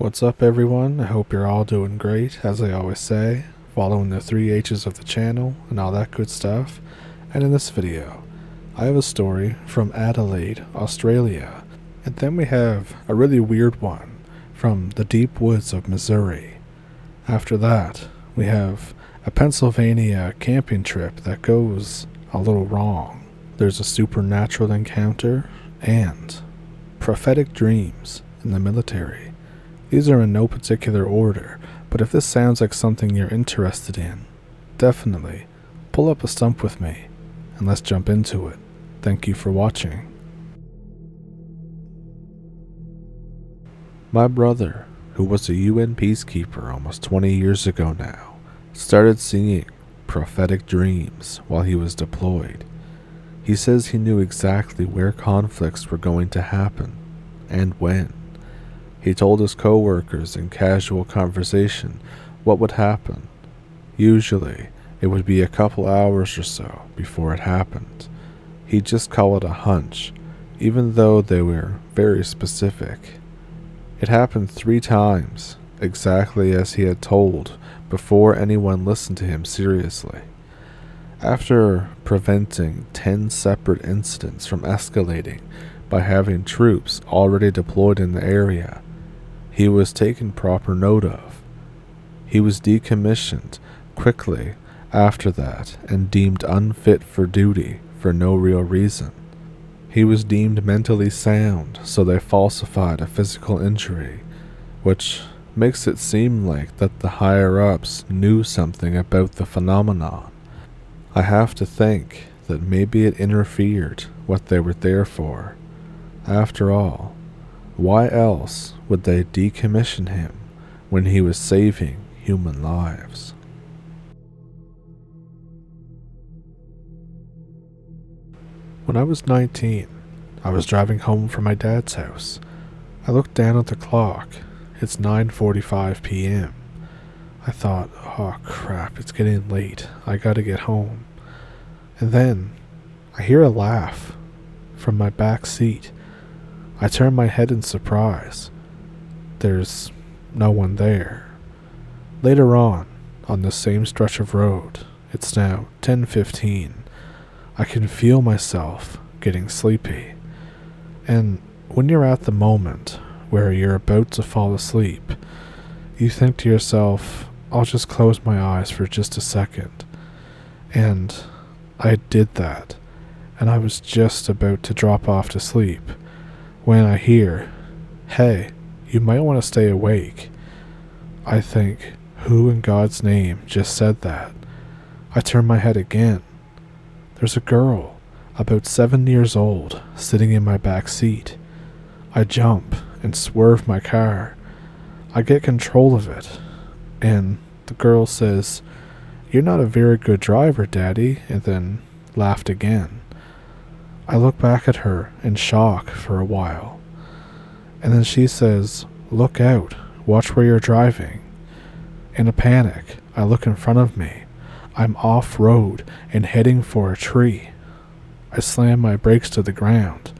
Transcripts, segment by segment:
What's up, everyone? I hope you're all doing great, as I always say, following the 3 H's of the channel and all that good stuff. And in this video, I have a story from Adelaide, Australia, and then we have a really weird one from the deep woods of Missouri. After that, we have a Pennsylvania camping trip that goes a little wrong. There's a supernatural encounter and prophetic dreams in the military. These are in no particular order, but if this sounds like something you're interested in, definitely pull up a stump with me and let's jump into it. Thank you for watching. My brother, who was a UN peacekeeper almost 20 years ago now, started seeing prophetic dreams while he was deployed. He says he knew exactly where conflicts were going to happen and when. He told his co-workers in casual conversation what would happen. Usually, it would be a couple hours or so before it happened. He'd just call it a hunch, even though they were very specific. It happened 3 times, exactly as he had told, before anyone listened to him seriously. After preventing 10 separate incidents from escalating by having troops already deployed in the area, he was taken proper note of. He was decommissioned quickly after that and deemed unfit for duty for no real reason. He was deemed mentally sound, so they falsified a physical injury, which makes it seem like that the higher-ups knew something about the phenomenon. I have to think that maybe it interfered what they were there for. After all, why else would they decommission him when he was saving human lives? When I was 19, I was driving home from my dad's house. I looked down at the clock. It's 9:45 p.m. I thought, oh crap, it's getting late. I gotta get home. And then I hear a laugh from my back seat. I turn my head in surprise. There's no one there. Later on the same stretch of road, it's now 10:15, I can feel myself getting sleepy. And when you're at the moment where you're about to fall asleep, you think to yourself, I'll just close my eyes for just a second. And I did that, and I was just about to drop off to sleep when I hear, hey, you might want to stay awake. I think, who in God's name just said that? I turn my head again. There's a girl, about 7 years old, sitting in my back seat. I jump and swerve my car. I get control of it, and the girl says, "You're not a very good driver, Daddy," and then laughed again. I look back at her in shock for a while, and then she says, "Look out, watch where you're driving." In a panic, I look in front of me. I'm off-road and heading for a tree. I slam my brakes to the ground.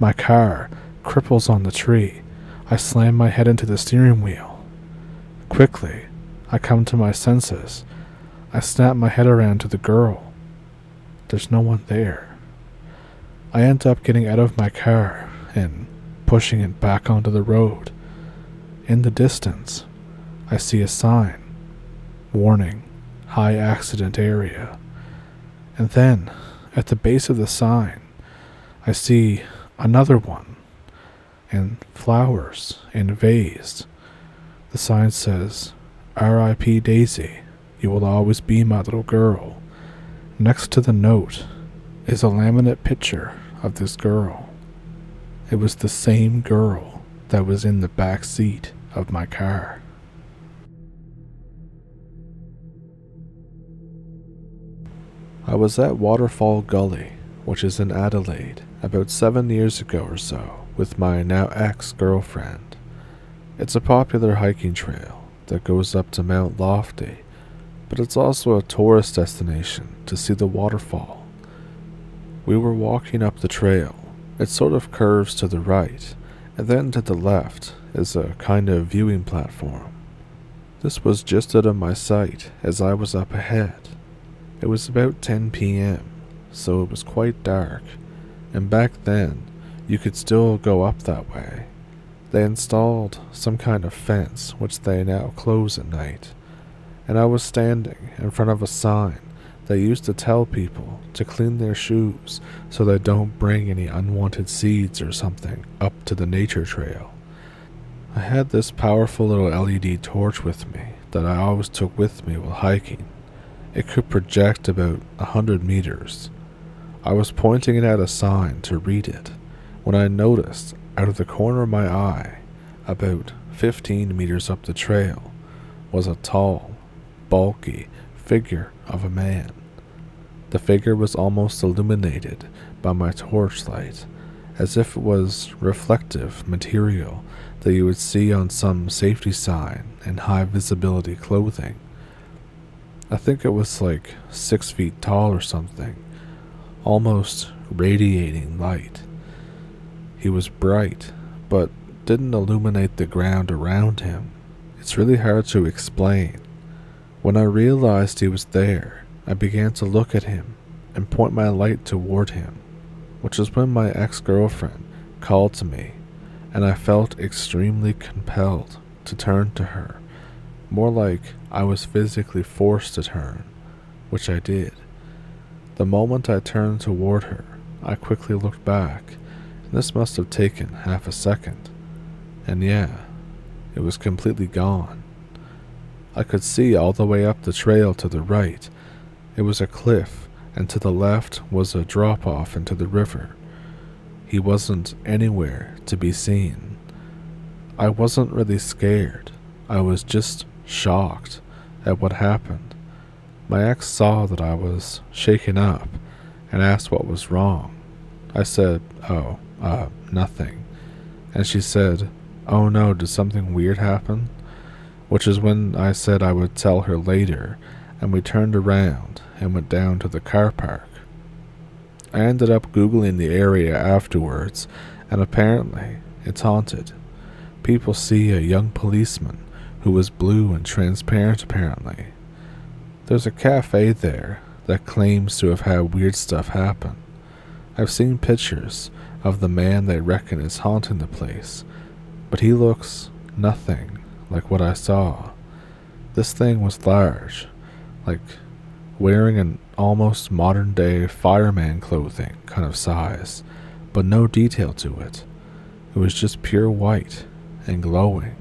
My car cripples on the tree. I slam my head into the steering wheel. Quickly, I come to my senses. I snap my head around to the girl. There's no one there. I end up getting out of my car and pushing it back onto the road. In the distance, I see a sign, warning, high accident area. And then, at the base of the sign, I see another one, and flowers in a vase. The sign says, R.I.P. Daisy, you will always be my little girl. Next to the note is a laminate picture of this girl. It was the same girl that was in the back seat of my car. I was at Waterfall Gully, which is in Adelaide, about 7 years ago or so, with my now ex-girlfriend. It's a popular hiking trail that goes up to Mount Lofty, but it's also a tourist destination to see the waterfall. We were walking up the trail. It sort of curves to the right, and then to the left is a kind of viewing platform. This was just out of my sight as I was up ahead. It was about 10 p.m., so it was quite dark, and back then you could still go up that way. They installed some kind of fence which they now close at night, and I was standing in front of a sign that used to tell people to clean their shoes so they don't bring any unwanted seeds or something up to the nature trail. I had this powerful little LED torch with me that I always took with me while hiking. It could project about 100 meters. I was pointing it at a sign to read it when I noticed out of the corner of my eye, about 15 meters up the trail, was a tall, bulky figure of a man. The figure was almost illuminated by my torchlight, as if it was reflective material that you would see on some safety sign in high visibility clothing. I think it was like 6 feet tall or something, almost radiating light. He was bright, but didn't illuminate the ground around him. It's really hard to explain. When I realized he was there, I began to look at him and point my light toward him, which is when my ex-girlfriend called to me, and I felt extremely compelled to turn to her, more like I was physically forced to turn, which I did. The moment I turned toward her, I quickly looked back, and this must have taken half a second, and yeah, it was completely gone. I could see all the way up the trail to the right. It was a cliff, and to the left was a drop-off into the river. He wasn't anywhere to be seen. I wasn't really scared. I was just shocked at what happened. My ex saw that I was shaken up and asked what was wrong. I said, nothing. And she said, oh no, did something weird happen? Which is when I said I would tell her later, and we turned around and went down to the car park. I ended up Googling the area afterwards, and apparently it's haunted. People see a young policeman who was blue and transparent apparently. There's a cafe there that claims to have had weird stuff happen. I've seen pictures of the man they reckon is haunting the place, but he looks nothing like what I saw. This thing was large, like wearing an almost modern day fireman clothing kind of size, but no detail to it. It was just pure white and glowing.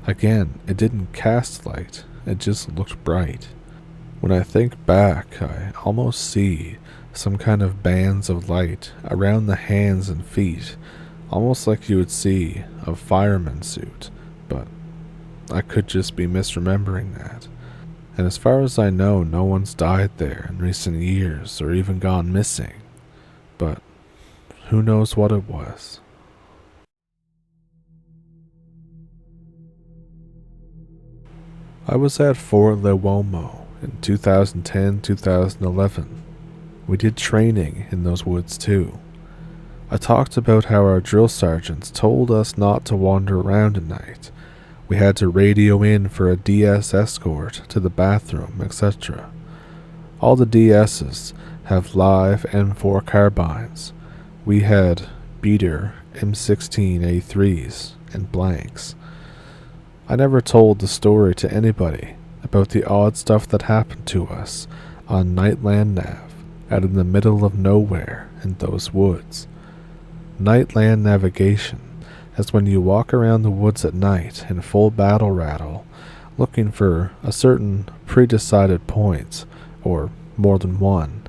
Again, it didn't cast light, it just looked bright. When I think back, I almost see some kind of bands of light around the hands and feet, almost like you would see a fireman's suit, but I could just be misremembering that. And as far as I know, no one's died there in recent years or even gone missing, but who knows what it was. I was at Fort Lewomo in 2010-2011. We did training in those woods too. I talked about how our drill sergeants told us not to wander around at night. We had to radio in for a DS escort to the bathroom, etc. All the DSs have live M4 carbines. We had beater M16A3s and blanks. I never told the story to anybody about the odd stuff that happened to us on night land nav out in the middle of nowhere in those woods. Night land navigation is when you walk around the woods at night in full battle rattle, looking for a certain pre-decided point, or more than one,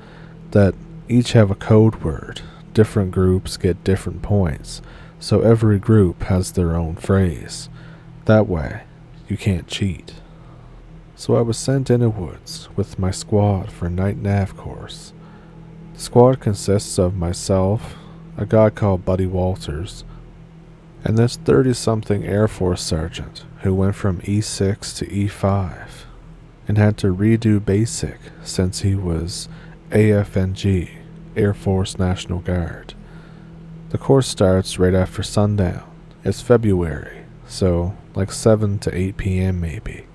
that each have a code word. Different groups get different points, so every group has their own phrase. That way, you can't cheat. So I was sent in the woods with my squad for a night nav course. The squad consists of myself, a guy called Buddy Walters, and this 30-something Air Force sergeant who went from E6 to E5 and had to redo basic since he was AFNG, Air Force National Guard. The course starts right after sundown, It's February, so like 7 to 8 p.m. maybe.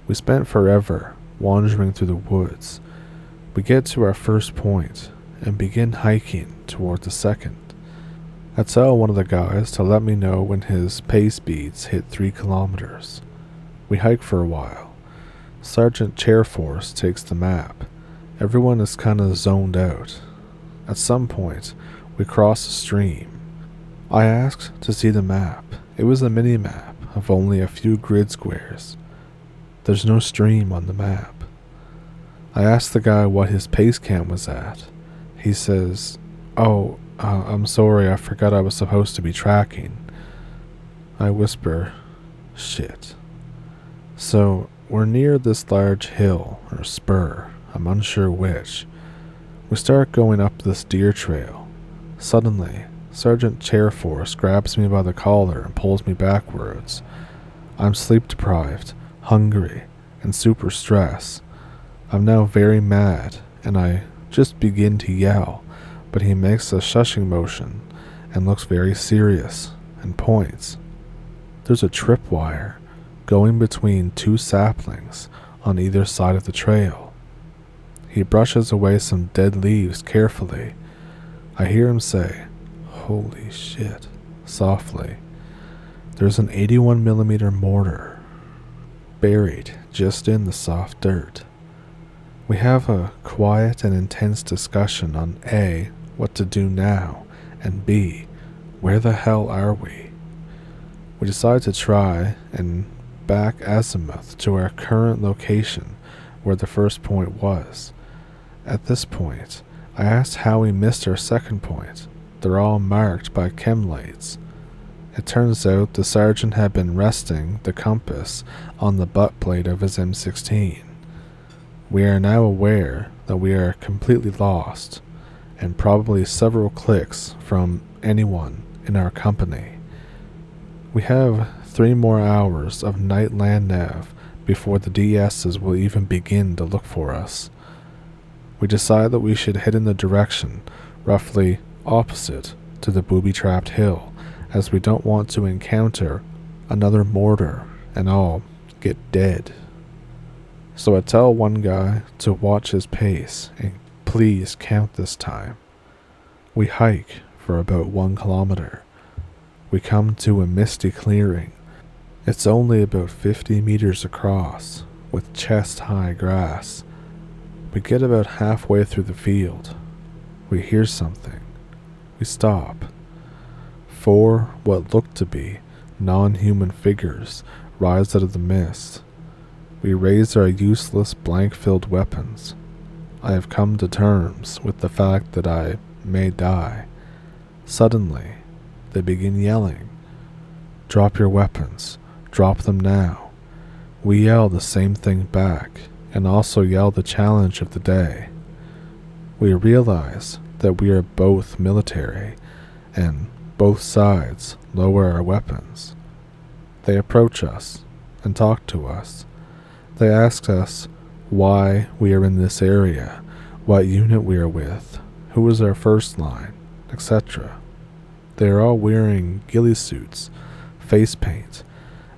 We spent forever wandering through the woods. We get to our first point and begin hiking toward the second. I tell one of the guys to let me know when his pace beads hit 3 kilometers. We hike for a while. Sergeant Chairforce takes the map. Everyone is kinda zoned out. At some point, we cross a stream. I asked to see the map. It was a mini-map of only a few grid squares. There's no stream on the map. I asked the guy what his pace count was at. He says, I'm sorry, I forgot I was supposed to be tracking. I whisper, shit. So, we're near this large hill, or spur, I'm unsure which. We start going up this deer trail. Suddenly, Sergeant Chairforce grabs me by the collar and pulls me backwards. I'm sleep deprived, hungry, and super stressed. I'm now very mad, and I just begin to yell, but he makes a shushing motion and looks very serious and points. There's a tripwire going between 2 saplings on either side of the trail. He brushes away some dead leaves carefully. I hear him say, "Holy shit," softly. There's an 81mm mortar buried just in the soft dirt. We have a quiet and intense discussion on A, what to do now, and B, where the hell are we? We decide to try and back azimuth to our current location where the first point was. At this point, I asked how we missed our second point. They're all marked by chem lights. It turns out the sergeant had been resting the compass on the butt plate of his M16. We are now aware that we are completely lost, and probably several clicks from anyone in our company. We have 3 more hours of night land nav before the DSs will even begin to look for us. We decide that we should head in the direction roughly opposite to the booby-trapped hill, as we don't want to encounter another mortar and all get dead. So I tell one guy to watch his pace and please count this time. We hike for about 1 kilometer. We come to a misty clearing. It's only about 50 meters across, with chest-high grass. We get about halfway through the field. We hear something. We stop. 4 what look to be non-human figures rise out of the mist. We raise our useless blank-filled weapons. I have come to terms with the fact that I may die. Suddenly, they begin yelling. "Drop your weapons. Drop them now." We yell the same thing back, and also yell the challenge of the day. We realize that we are both military, and both sides lower our weapons. They approach us and talk to us. They ask us why we are in this area, what unit we are with, who is our first line, etc. They are all wearing ghillie suits, face paint,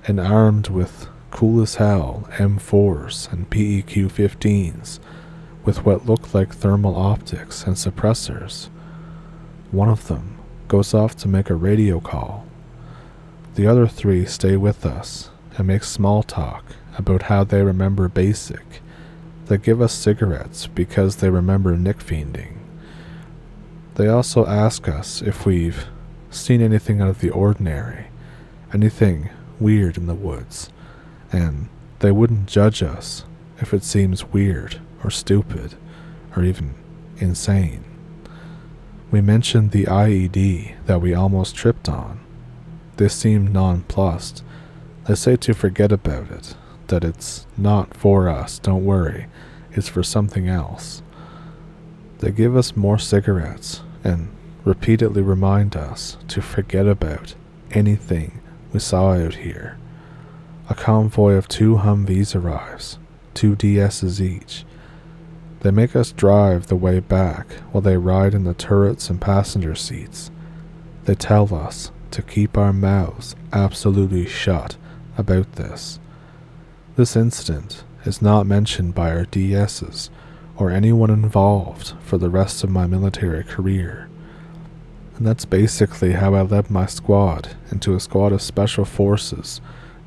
and armed with cool as hell M4s and PEQ-15s with what look like thermal optics and suppressors. One of them goes off to make a radio call. The other 3 stay with us and make small talk about how they remember basic. They give us cigarettes because they remember nick-fiending. They also ask us if we've seen anything out of the ordinary, anything weird in the woods, and they wouldn't judge us if it seems weird or stupid or even insane. We mentioned the IED that we almost tripped on. They seem nonplussed. They say to forget about it, that it's not for us, don't worry, it's for something else. They give us more cigarettes and repeatedly remind us to forget about anything we saw out here. A convoy of 2 Humvees arrives, 2 DSs each. They make us drive the way back while they ride in the turrets and passenger seats. They tell us to keep our mouths absolutely shut about this. This incident is not mentioned by our DSs or anyone involved for the rest of my military career. And that's basically how I led my squad into a squad of special forces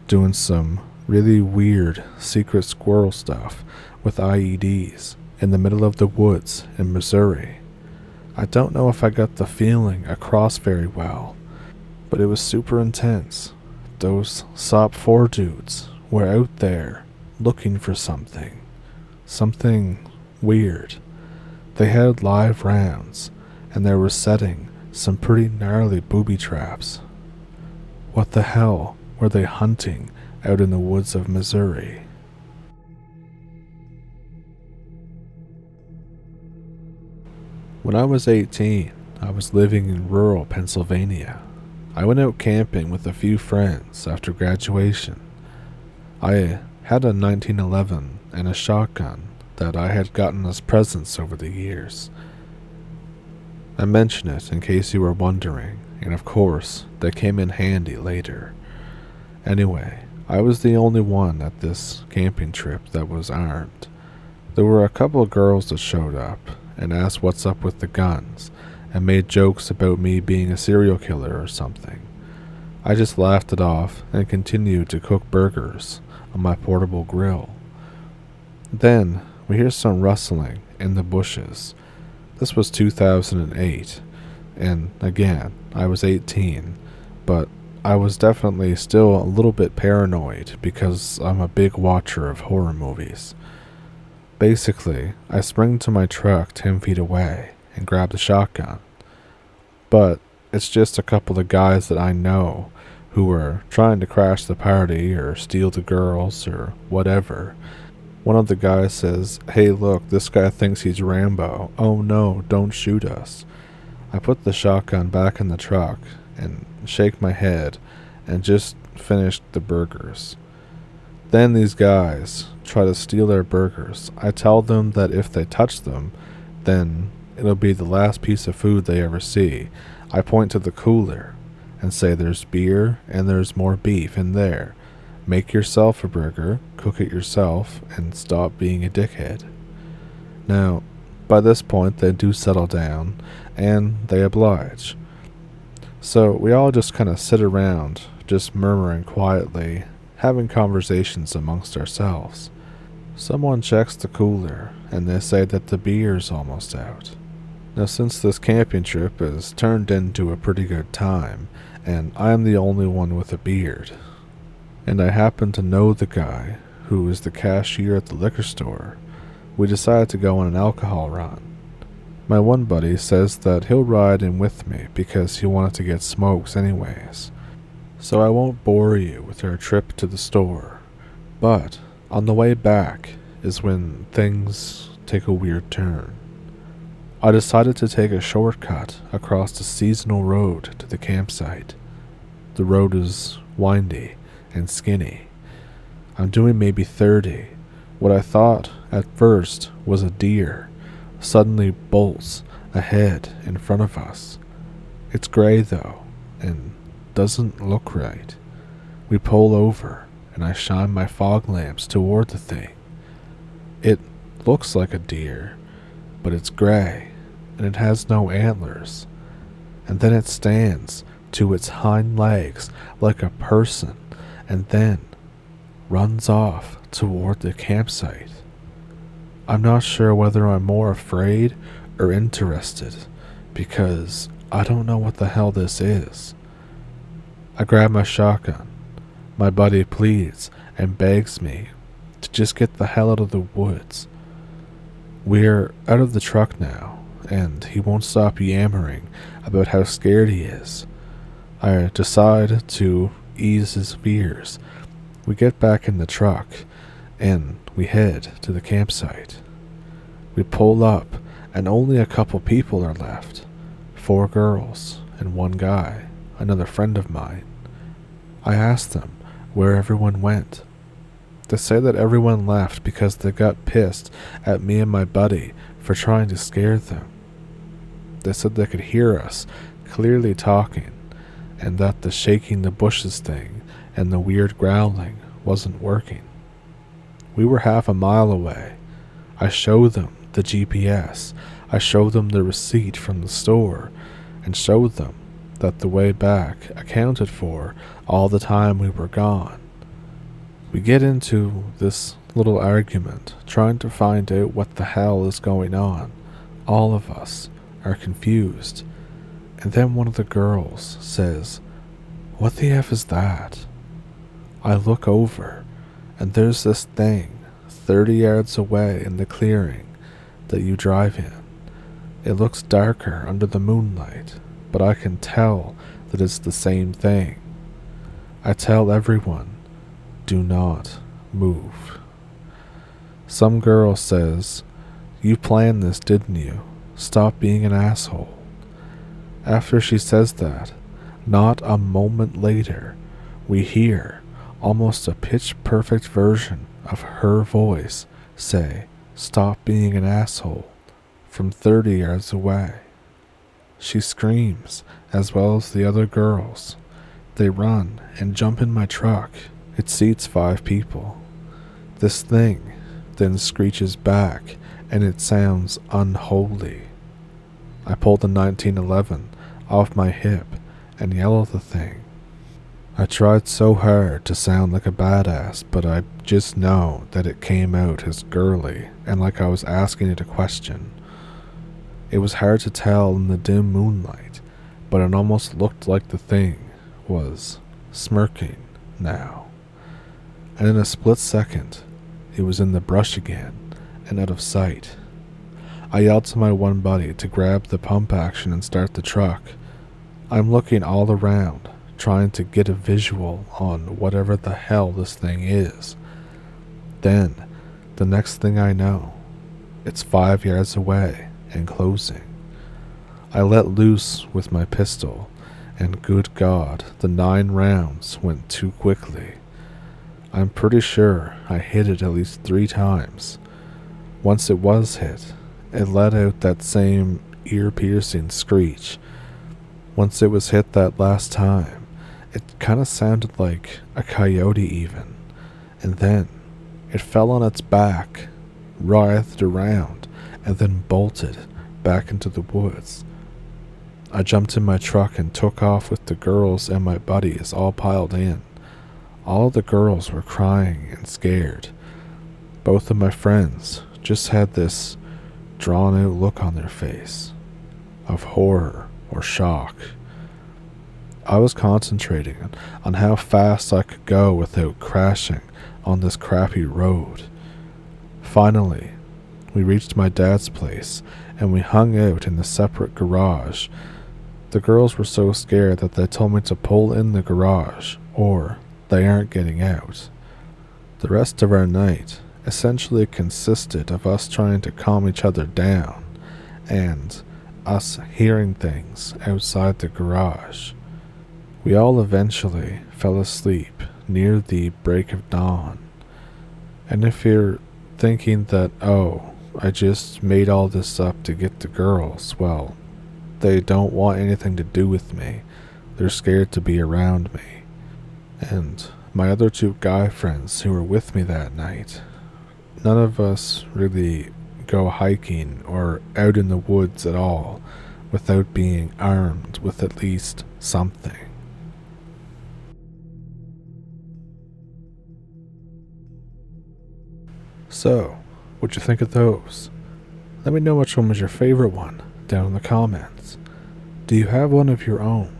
doing some really weird secret squirrel stuff with IEDs in the middle of the woods in Missouri. I don't know if I got the feeling across very well, but it was super intense. Those SOP 4 dudes were out there looking for something weird. They had live rounds, and they were setting some pretty gnarly booby traps. What the hell were they hunting out in the woods of Missouri? When I was 18, I was living in rural Pennsylvania. I went out camping with a few friends after graduation. I had a 1911 and a shotgun that I had gotten as presents over the years. I mention it in case you were wondering, and of course, they came in handy later. Anyway, I was the only one at this camping trip that was armed. There were a couple of girls that showed up and asked what's up with the guns, and made jokes about me being a serial killer or something. I just laughed it off and continued to cook burgers on my portable grill. Then we hear some rustling in the bushes. This was 2008, and again, I was 18, but I was definitely still a little bit paranoid because I'm a big watcher of horror movies. Basically, I spring to my truck 10 feet away and grab the shotgun. But it's just a couple of guys that I know who were trying to crash the party or steal the girls or whatever. One of the guys says, "Hey look, this guy thinks he's Rambo. Oh no, don't shoot us." I put the shotgun back in the truck and shake my head and just finished the burgers. Then these guys try to steal their burgers. I tell them that if they touch them, then it'll be the last piece of food they ever see. I point to the cooler and say there's beer and there's more beef in there. Make yourself a burger, cook it yourself, and stop being a dickhead. Now, by this point they do settle down, and they oblige. So we all just kind of sit around, just murmuring quietly, having conversations amongst ourselves. Someone checks the cooler, and they say that the beer's almost out. Now, since this camping trip has turned into a pretty good time, and I'm the only one with a beard, and I happen to know the guy who is the cashier at the liquor store, we decided to go on an alcohol run. My one buddy says that he'll ride in with me because he wanted to get smokes anyways. So I won't bore you with our trip to the store, but on the way back is when things take a weird turn. I decided to take a shortcut across the seasonal road to the campsite. The road is windy and skinny. I'm doing maybe 30. What I thought at first was a deer suddenly bolts ahead in front of us. It's gray though, and doesn't look right. We pull over, and I shine my fog lamps toward the thing. It looks like a deer, but it's gray, and it has no antlers. And then it stands to its hind legs like a person, and then runs off toward the campsite. I'm not sure whether I'm more afraid or interested, because I don't know what the hell this is. I grab my shotgun. My buddy pleads and begs me to just get the hell out of the woods. We're out of the truck now, and he won't stop yammering about how scared he is. I decide to ease his fears. We get back in the truck, and we head to the campsite. We pull up, and only a couple people are left. 4 girls and 1 guy, another friend of mine. I asked them where everyone went. They say that everyone left because they got pissed at me and my buddy for trying to scare them. They said they could hear us clearly talking, and that the shaking the bushes thing and the weird growling wasn't working. We were half a mile away. I showed them the GPS. I showed them the receipt from the store and showed them that the way back accounted for all the time we were gone. We get into this little argument, trying to find out what the hell is going on. All of us are confused. And then one of the girls says, "What the F is that?" I look over, and there's this thing 30 yards away in the clearing that you drive in. It looks darker under the moonlight, but I can tell that it's the same thing. I tell everyone, do not move. Some girl says, "You planned this, didn't you? Stop being an asshole." After she says that, not a moment later, we hear almost a pitch-perfect version of her voice say, "Stop being an asshole," from 30 yards away. She screams, as well as the other girls. They run and jump in my truck. It seats 5 people. This thing then screeches back, and it sounds unholy. I pull the 1911 off my hip and yell at the thing. I tried so hard to sound like a badass, but I just know that it came out as girly and like I was asking it a question. It was hard to tell in the dim moonlight, but it almost looked like the thing was smirking now. And in a split second, it was in the brush again and out of sight. I yelled to my one buddy to grab the pump action and start the truck. I'm looking all around, trying to get a visual on whatever the hell this thing is. Then, the next thing I know, it's 5 yards away and closing. I let loose with my pistol, and good God, the 9 rounds went too quickly. I'm pretty sure I hit it at least 3 times. Once it was hit, it let out that same ear-piercing screech. Once it was hit that last time, it kind of sounded like a coyote even. And then it fell on its back, writhed around, and then bolted back into the woods. I jumped in my truck and took off with the girls and my buddies all piled in. All of the girls were crying and scared. Both of my friends just had this drawn-out look on their face of horror or shock. I was concentrating on how fast I could go without crashing on this crappy road. Finally, we reached my dad's place and we hung out in the separate garage. The girls were so scared that they told me to pull in the garage or they aren't getting out. The rest of our night essentially consisted of us trying to calm each other down and us hearing things outside the garage. We all eventually fell asleep near the break of dawn. And if you're thinking that, oh, I just made all this up to get the girls, well, they don't want anything to do with me. They're scared to be around me. And my other 2 guy friends who were with me that night, none of us really go hiking or out in the woods at all without being armed with at least something. So, what'd you think of those? Let me know which one was your favorite one down in the comments. Do you have one of your own?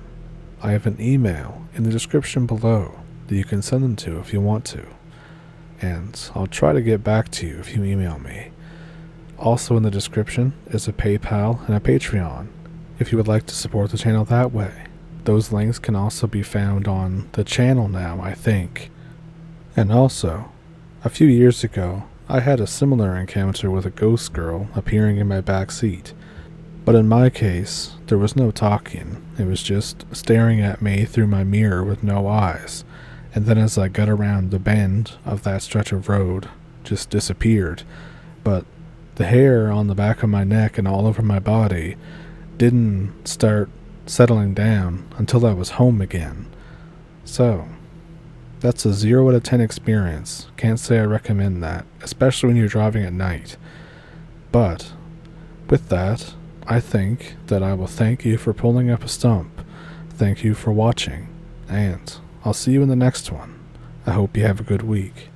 I have an email in the description below that you can send them to if you want to. And I'll try to get back to you if you email me. Also in the description is a PayPal and a Patreon if you would like to support the channel that way. Those links can also be found on the channel now, I think. And also, a few years ago, I had a similar encounter with a ghost girl appearing in my back seat. But in my case, there was no talking. It was just staring at me through my mirror with no eyes. And then as I got around the bend of that stretch of road, just disappeared. But the hair on the back of my neck and all over my body didn't start settling down until I was home again. So, that's a 0 out of 10 experience. Can't say I recommend that, especially when you're driving at night. But, with that, I think that I will thank you for pulling up a stump. Thank you for watching, and I'll see you in the next one. I hope you have a good week.